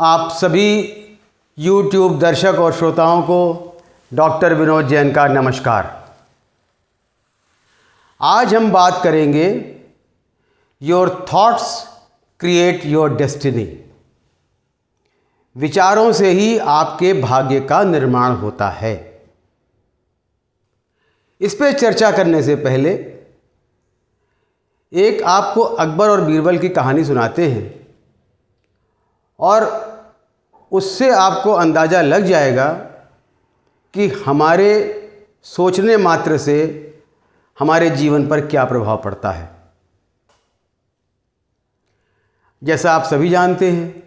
आप सभी YouTube दर्शक और श्रोताओं को डॉक्टर विनोद जैन का नमस्कार। आज हम बात करेंगे your thoughts create your destiny. विचारों से ही आपके भाग्य का निर्माण होता है। इस पर चर्चा करने से पहले एक आपको अकबर और बीरबल की कहानी सुनाते हैं और उससे आपको अंदाज़ा लग जाएगा कि हमारे सोचने मात्र से हमारे जीवन पर क्या प्रभाव पड़ता है। जैसा आप सभी जानते हैं,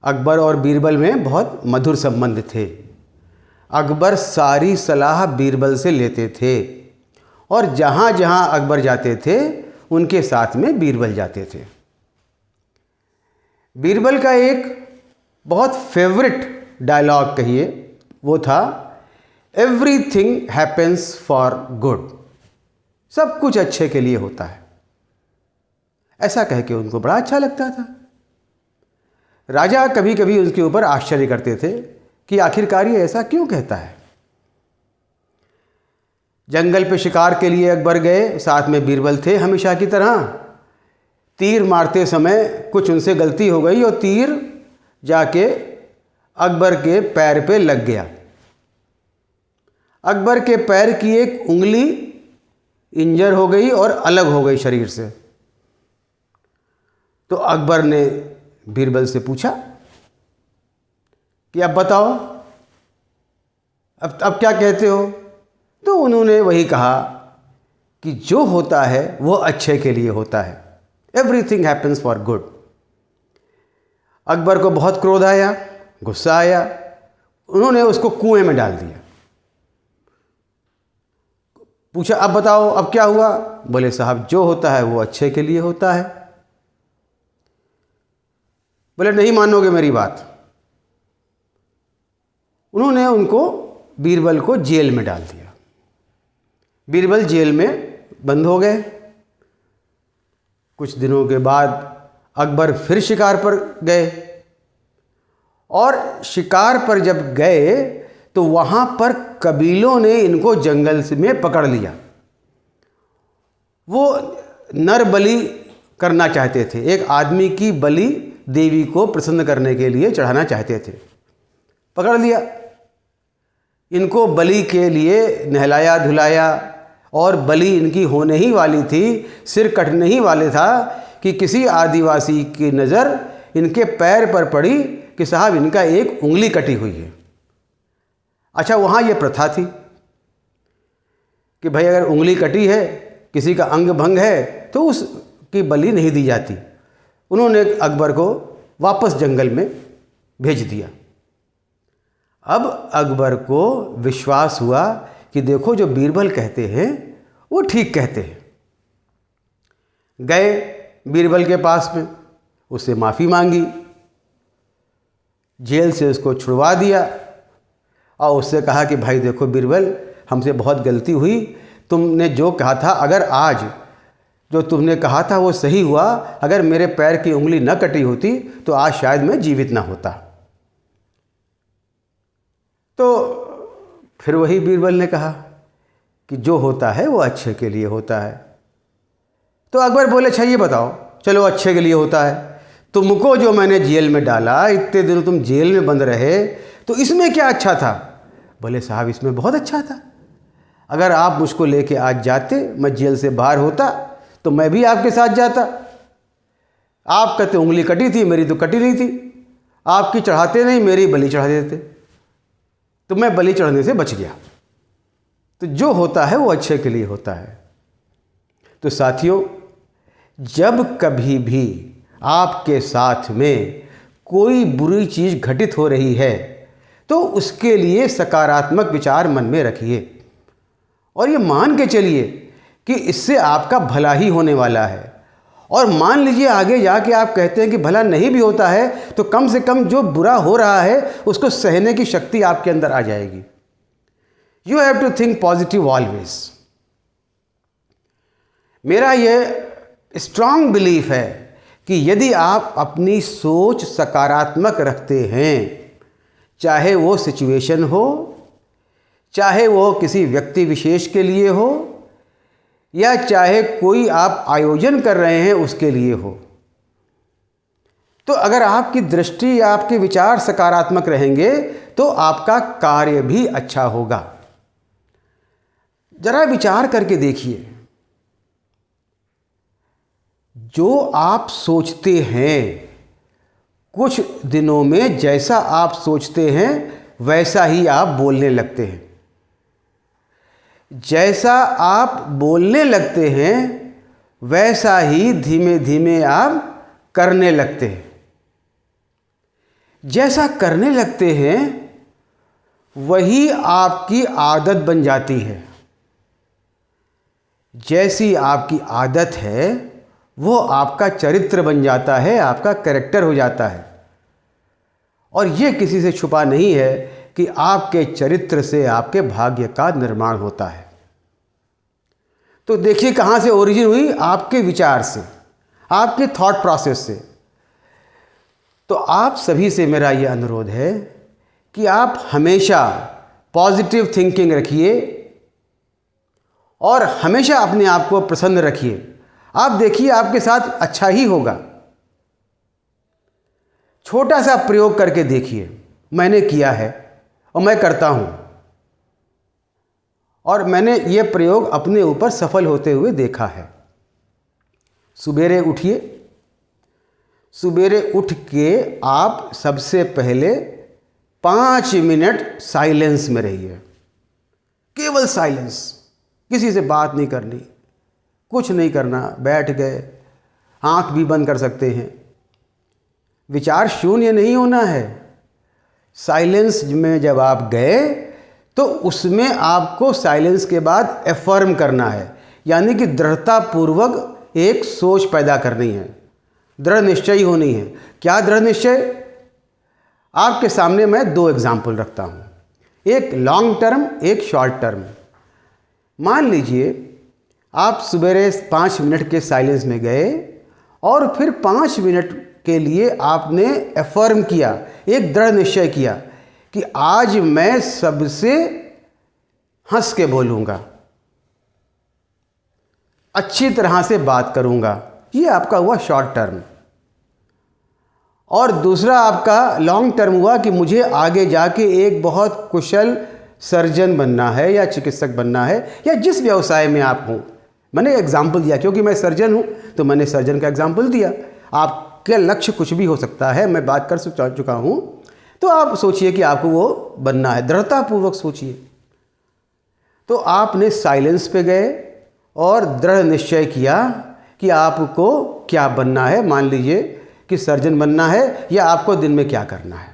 अकबर और बीरबल में बहुत मधुर संबंध थे। अकबर सारी सलाह बीरबल से लेते थे और जहाँ जहाँ अकबर जाते थे उनके साथ में बीरबल जाते थे। बीरबल का एक बहुत फेवरेट डायलॉग कहिए, वो था एवरीथिंग हैपेंस फॉर गुड। सब कुछ अच्छे के लिए होता है। ऐसा कह के उनको बड़ा अच्छा लगता था। राजा कभी कभी उसके ऊपर आश्चर्य करते थे कि आखिरकार ये ऐसा क्यों कहता है। जंगल पे शिकार के लिए अकबर गए, साथ में बीरबल थे हमेशा की तरह। तीर मारते समय कुछ उनसे गलती हो गई और तीर जाके अकबर के पैर पे लग गया। अकबर के पैर की एक उंगली इंजर हो गई और अलग हो गई शरीर से। तो अकबर ने बीरबल से पूछा कि अब बताओ, अब क्या कहते हो। तो उन्होंने वही कहा कि जो होता है वो अच्छे के लिए होता है। Everything happens for good. Akbar को बहुत क्रोध आया, गुस्सा आया। उन्होंने उसको कुएं में डाल दिया। पूछा अब बताओ अब क्या हुआ। बोले साहब जो होता है वो अच्छे के लिए होता है। बोले नहीं मानोगे मेरी बात। उन्होंने उनको बीरबल को जेल में डाल दिया। बीरबल जेल में बंद हो गए। कुछ दिनों के बाद अकबर फिर शिकार पर गए और शिकार पर जब गए तो वहाँ पर कबीलों ने इनको जंगल में पकड़ लिया। वो नर बलि करना चाहते थे। एक आदमी की बलि देवी को प्रसन्न करने के लिए चढ़ाना चाहते थे। पकड़ लिया। इनको बलि के लिए नहलाया धुलाया और बलि इनकी होने ही वाली थी, सिर कटने ही वाले था कि किसी आदिवासी की नज़र इनके पैर पर पड़ी कि साहब इनका एक उंगली कटी हुई है। अच्छा, वहाँ ये प्रथा थी कि भाई अगर उंगली कटी है, किसी का अंग भंग है, तो उसकी बलि नहीं दी जाती। उन्होंने अकबर को वापस जंगल में भेज दिया। अब अकबर को विश्वास हुआ कि देखो जो बीरबल कहते हैं वो ठीक कहते हैं। गए बीरबल के पास में, उससे माफ़ी मांगी, जेल से उसको छुड़वा दिया और उससे कहा कि भाई देखो बीरबल, हमसे बहुत गलती हुई। तुमने जो कहा था, अगर आज जो तुमने कहा था वो सही हुआ, अगर मेरे पैर की उंगली न कटी होती तो आज शायद मैं जीवित ना होता। तो फिर वही बीरबल ने कहा कि जो होता है वो अच्छे के लिए होता है। तो अकबर बोले अच्छा ये बताओ, चलो अच्छे के लिए होता है, तुमको जो मैंने जेल में डाला, इतने दिनों तुम जेल में बंद रहे, तो इसमें क्या अच्छा था। बोले साहब इसमें बहुत अच्छा था। अगर आप मुझको लेके आज जाते, मैं जेल से बाहर होता, तो मैं भी आपके साथ जाता। आप कहते उंगली कटी थी, मेरी तो कटी नहीं थी। आपकी चढ़ाते नहीं, मेरी बलि चढ़ा देते, तो मैं बलि चढ़ने से बच गया। तो जो होता है वो अच्छे के लिए होता है। तो साथियों, जब कभी भी आपके साथ में कोई बुरी चीज़ घटित हो रही है तो उसके लिए सकारात्मक विचार मन में रखिए और ये मान के चलिए कि इससे आपका भला ही होने वाला है। और मान लीजिए आगे जाके आप कहते हैं कि भला नहीं भी होता है, तो कम से कम जो बुरा हो रहा है उसको सहने की शक्ति आपके अंदर आ जाएगी। You have to think positive always. मेरा ये स्ट्रांग बिलीफ है कि यदि आप अपनी सोच सकारात्मक रखते हैं, चाहे वो सिचुएशन हो, चाहे वो किसी व्यक्ति विशेष के लिए हो, या चाहे कोई आप आयोजन कर रहे हैं उसके लिए हो, तो अगर आपकी दृष्टि या आपके विचार सकारात्मक रहेंगे तो आपका कार्य भी अच्छा होगा। जरा विचार करके देखिए, जो आप सोचते हैं कुछ दिनों में जैसा आप सोचते हैं वैसा ही आप बोलने लगते हैं। जैसा आप बोलने लगते हैं वैसा ही धीमे धीमे आप करने लगते हैं। जैसा करने लगते हैं वही आपकी आदत बन जाती है। जैसी आपकी आदत है वो आपका चरित्र बन जाता है, आपका कैरेक्टर हो जाता है। और ये किसी से छुपा नहीं है कि आपके चरित्र से आपके भाग्य का निर्माण होता है। तो देखिए कहाँ से ओरिजिन हुई, आपके विचार से, आपके थॉट प्रोसेस से। तो आप सभी से मेरा ये अनुरोध है कि आप हमेशा पॉजिटिव थिंकिंग रखिए और हमेशा अपने आप को प्रसन्न रखिए। आप देखिए आपके साथ अच्छा ही होगा। छोटा सा प्रयोग करके देखिए, मैंने किया है और मैं करता हूँ, और मैंने ये प्रयोग अपने ऊपर सफल होते हुए देखा है। सुबेरे उठिए, सुबेरे उठ के आप सबसे पहले 5 मिनट साइलेंस में रहिए, केवल साइलेंस, किसी से बात नहीं करनी, कुछ नहीं करना, बैठ गए, आंख भी बंद कर सकते हैं। विचार शून्य नहीं होना है। साइलेंस में जब आप गए तो उसमें आपको साइलेंस के बाद एफर्म करना है, यानी कि दृढ़तापूर्वक एक सोच पैदा करनी है, दृढ़ निश्चय होनी है। क्या दृढ़ निश्चय? आपके सामने मैं 2 एग्जाम्पल रखता हूँ, एक लॉन्ग टर्म, एक शॉर्ट टर्म। मान लीजिए आप सवेरे 5 मिनट के साइलेंस में गए और फिर 5 मिनट के लिए आपने एफर्म किया, एक दृढ़ निश्चय किया कि आज मैं सबसे हंस के बोलूँगा, अच्छी तरह से बात करूँगा। ये आपका हुआ शॉर्ट टर्म। और दूसरा आपका लॉन्ग टर्म हुआ कि मुझे आगे जाके एक बहुत कुशल सर्जन बनना है या चिकित्सक बनना है, या जिस व्यवसाय में आप हों। मैंने एग्जाम्पल दिया क्योंकि मैं सर्जन हूँ तो मैंने सर्जन का एग्जाम्पल दिया। आपका लक्ष्य कुछ भी हो सकता है, मैं बात कर चुका हूँ। तो आप सोचिए कि आपको वो बनना है, दृढ़तापूर्वक सोचिए। तो आपने साइलेंस पे गए और दृढ़ निश्चय किया कि आपको क्या बनना है। मान लीजिए कि सर्जन बनना है, या आपको दिन में क्या करना है।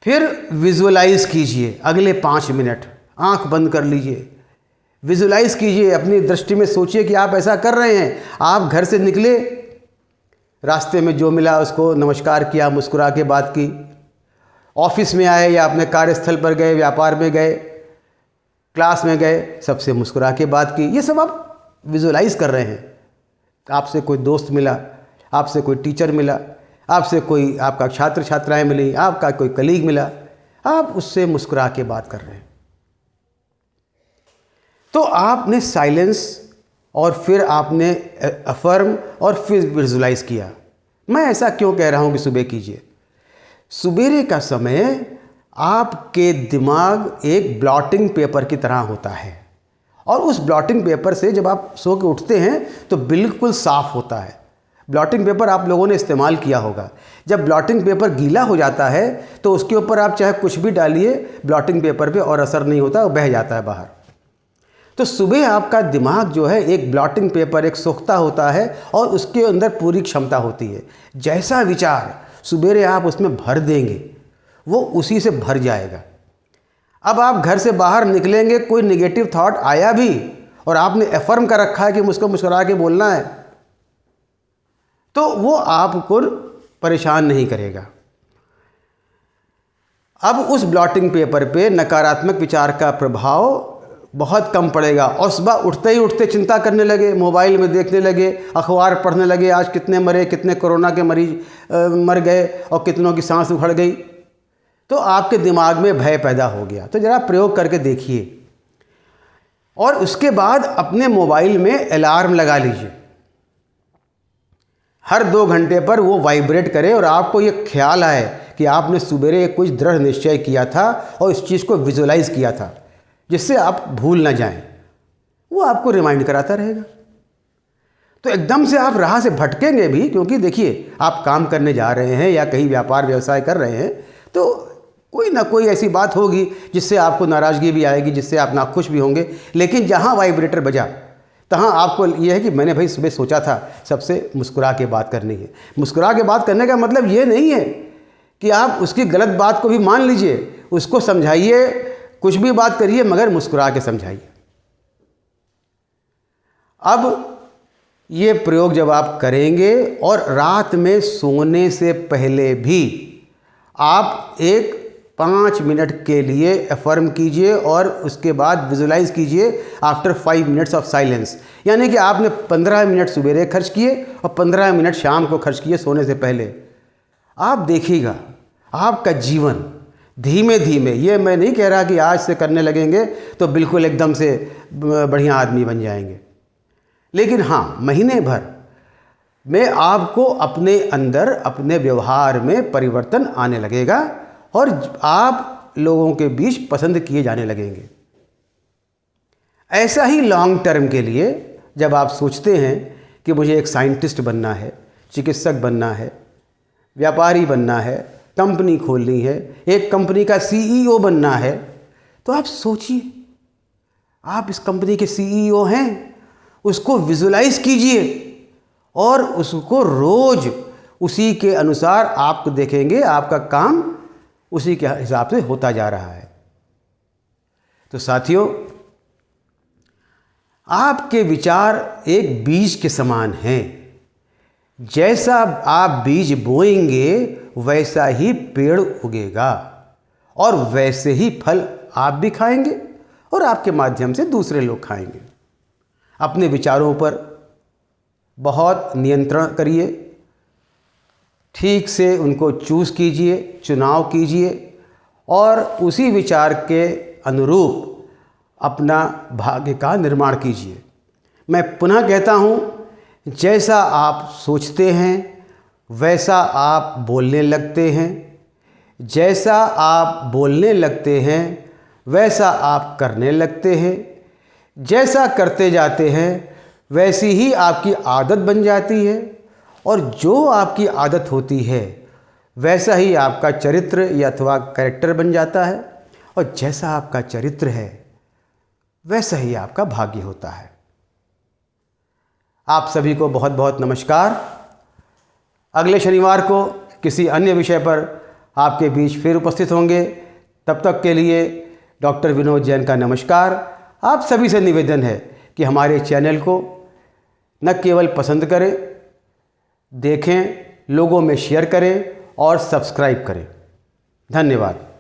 फिर विजुअलाइज कीजिए अगले 5 मिनट, आंख बंद कर लीजिए, विजुअलाइज कीजिए, अपनी दृष्टि में सोचिए कि आप ऐसा कर रहे हैं। आप घर से निकले, रास्ते में जो मिला उसको नमस्कार किया, मुस्कुरा के बात की। ऑफिस में आए या अपने कार्यस्थल पर गए, व्यापार में गए, क्लास में गए, सबसे मुस्कुरा के बात की। ये सब आप विजुअलाइज कर रहे हैं। आपसे कोई दोस्त मिला, आपसे कोई टीचर मिला, आपसे कोई आपका छात्र छात्राएं मिली, आपका कोई कलीग मिला, आप उससे मुस्कुरा के बात कर रहे हैं। तो आपने साइलेंस और फिर आपने अफर्म और फिर विजुअलाइज किया। मैं ऐसा क्यों कह रहा हूं कि सुबह कीजिए? सुबेरे का समय आपके दिमाग एक ब्लॉटिंग पेपर की तरह होता है, और उस ब्लॉटिंग पेपर से जब आप सो के उठते हैं तो बिल्कुल साफ होता है। ब्लॉटिंग पेपर आप लोगों ने इस्तेमाल किया होगा। जब ब्लॉटिंग पेपर गीला हो जाता है तो उसके ऊपर आप चाहे कुछ भी डालिए, ब्लॉटिंग पेपर पे और असर नहीं होता, वो बह जाता है बाहर। तो सुबह आपका दिमाग जो है एक ब्लॉटिंग पेपर, एक सोखता होता है और उसके अंदर पूरी क्षमता होती है। जैसा विचार सुबेरे आप उसमें भर देंगे वो उसी से भर जाएगा। अब आप घर से बाहर निकलेंगे, कोई नेगेटिव थॉट आया भी और आपने एफर्म कर रखा है कि मुझको मुस्कुरा के बोलना है, तो वो आपको परेशान नहीं करेगा। अब उस ब्लॉटिंग पेपर पे नकारात्मक विचार का प्रभाव बहुत कम पड़ेगा। और सुबह उठते ही उठते चिंता करने लगे, मोबाइल में देखने लगे, अखबार पढ़ने लगे, आज कितने मरे, कितने कोरोना के मरीज मर गए और कितनों की सांस उखड़ गई, तो आपके दिमाग में भय पैदा हो गया। तो ज़रा प्रयोग करके देखिए और उसके बाद अपने मोबाइल में अलार्म लगा लीजिए। हर 2 घंटे पर वो वाइब्रेट करे और आपको ये ख्याल आए कि आपने सवेरे कुछ दृढ़ निश्चय किया था और इस चीज़ को विजुलाइज किया था, जिससे आप भूल ना जाएं। वो आपको रिमाइंड कराता रहेगा। तो एकदम से आप राह से भटकेंगे भी, क्योंकि देखिए आप काम करने जा रहे हैं या कहीं व्यापार व्यवसाय कर रहे हैं, तो कोई ना कोई ऐसी बात होगी जिससे आपको नाराज़गी भी आएगी, जिससे आप नाखुश भी होंगे। लेकिन जहाँ वाइब्रेटर बजा तहाँ आपको ये है कि मैंने भाई सुबह सोचा था सबसे मुस्कुरा के बात करनी है। मुस्कुरा के बात करने का मतलब ये नहीं है कि आप उसकी गलत बात को भी मान लीजिए, उसको समझाइए, कुछ भी बात करिए मगर मुस्कुरा के समझाइए। अब ये प्रयोग जब आप करेंगे और रात में सोने से पहले भी आप एक 5 मिनट के लिए अफर्म कीजिए और उसके बाद विजुलाइज कीजिए आफ्टर 5 मिनट्स ऑफ साइलेंस। यानी कि आपने 15 मिनट सवेरे खर्च किए और 15 मिनट शाम को खर्च किए सोने से पहले। आप देखिएगा आपका जीवन धीमे धीमे, ये मैं नहीं कह रहा कि आज से करने लगेंगे तो बिल्कुल एकदम से बढ़िया आदमी बन जाएंगे, लेकिन हाँ महीने भर में आपको अपने अंदर अपने व्यवहार में परिवर्तन आने लगेगा और आप लोगों के बीच पसंद किए जाने लगेंगे। ऐसा ही लॉन्ग टर्म के लिए जब आप सोचते हैं कि मुझे एक साइंटिस्ट बनना है, चिकित्सक बनना है, व्यापारी बनना है, कंपनी खोलनी है, एक कंपनी का CEO बनना है, तो आप सोचिए आप इस कंपनी के CEO हैं, उसको विजुलाइज कीजिए और उसको रोज उसी के अनुसार आप देखेंगे आपका काम उसी के हिसाब से होता जा रहा है। तो साथियों, आपके विचार एक बीज के समान हैं। जैसा आप बीज बोएंगे वैसा ही पेड़ उगेगा और वैसे ही फल आप भी खाएंगे और आपके माध्यम से दूसरे लोग खाएंगे। अपने विचारों पर बहुत नियंत्रण करिए, ठीक से उनको चूज़ कीजिए, चुनाव कीजिए और उसी विचार के अनुरूप अपना भाग्य का निर्माण कीजिए। मैं पुनः कहता हूँ, जैसा आप सोचते हैं वैसा आप बोलने लगते हैं, जैसा आप बोलने लगते हैं वैसा आप करने लगते हैं, जैसा करते जाते हैं वैसी ही आपकी आदत बन जाती है और जो आपकी आदत होती है वैसा ही आपका चरित्र या अथवा कैरेक्टर बन जाता है और जैसा आपका चरित्र है वैसा ही आपका भाग्य होता है। आप सभी को बहुत बहुत नमस्कार। अगले शनिवार को किसी अन्य विषय पर आपके बीच फिर उपस्थित होंगे। तब तक के लिए डॉक्टर विनोद जैन का नमस्कार। आप सभी से निवेदन है कि हमारे चैनल को न केवल पसंद करें, देखें, लोगों में शेयर करें और सब्सक्राइब करें। धन्यवाद।